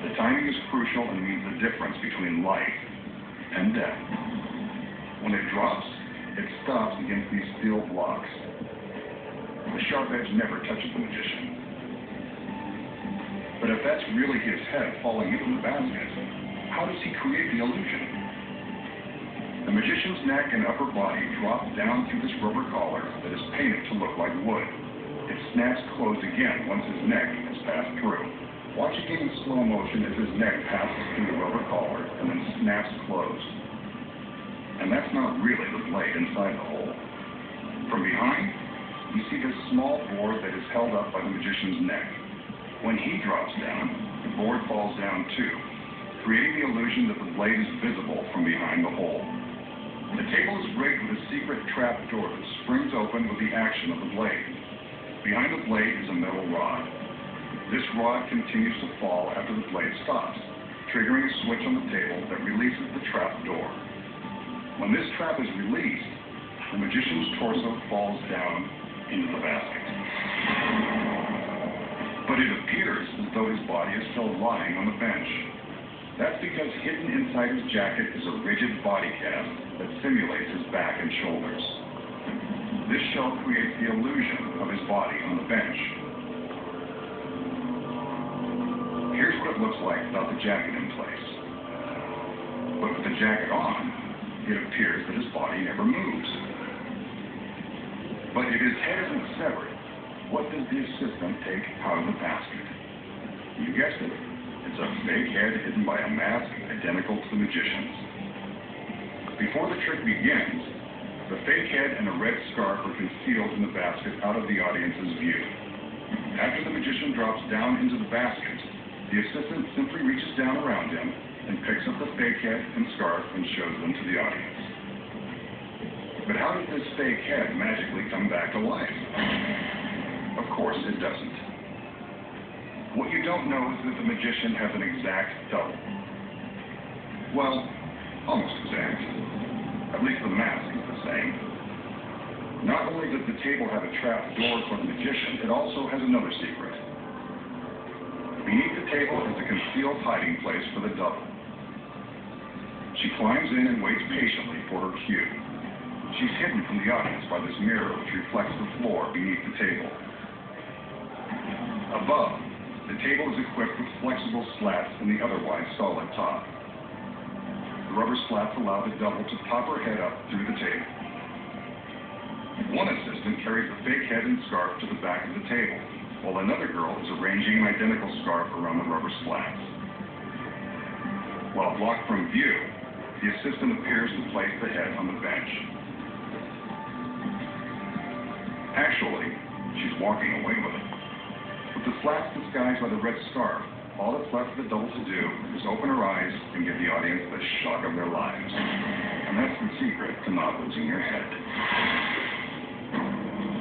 The timing is crucial and means the difference between life and death. When it drops, it stops against these steel blocks. The sharp edge never touches the magician. But if that's really his head falling into the basket, how does he create the illusion? The magician's neck and upper body drop down through this rubber collar that is painted to look like wood. It snaps closed again once his neck has passed through. Watch again in slow motion as his neck passes through the rubber collar and then snaps closed. And that's not really the blade inside the hole. From behind, you see this small board that is held up by the magician's neck. When he drops down, the board falls down too, creating the illusion that the blade is visible from behind the hole. The table is rigged with a secret trap door that springs open with the action of the blade. Behind the blade is a metal rod. This rod continues to fall after the blade stops, triggering a switch on the table that releases the trap door. When this trap is released, the magician's torso falls down into the basket. But it appears as though his body is still lying on the bench. That's because hidden inside his jacket is a rigid body cast that simulates his back and shoulders. This shell creates the illusion of his body on the bench. Here's what it looks like without the jacket in place. But with the jacket on, it appears that his body never moves. But if his head isn't severed, what does the assistant take out of the basket? You guessed it. It's a fake head hidden by a mask identical to the magician's. Before the trick begins, the fake head and a red scarf are concealed in the basket out of the audience's view. After the magician drops down into the basket, the assistant simply reaches down around him and picks up the fake head and scarf and shows them to the audience. But how does this fake head magically come back to life? Of course it doesn't. What you don't know is that the magician has an exact double. Well, almost exact. At least the mask is the same. Not only does the table have a trap door for the magician, it also has another secret. Beneath the table is a concealed hiding place for the double. She climbs in and waits patiently for her cue. She's hidden from the audience by this mirror which reflects the floor beneath the table. Above, the table is equipped with flexible slats in the otherwise solid top. The rubber slats allow the double to pop her head up through the table. One assistant carries the fake head and scarf to the back of the table, while another girl is arranging an identical scarf around the rubber slats. While blocked from view, the assistant appears to place the head on the bench. Actually, she's walking away with it. With the slats disguised by the red scarf, all that's left for the double to do is open her eyes and give the audience the shock of their lives. And that's the secret to not losing your head.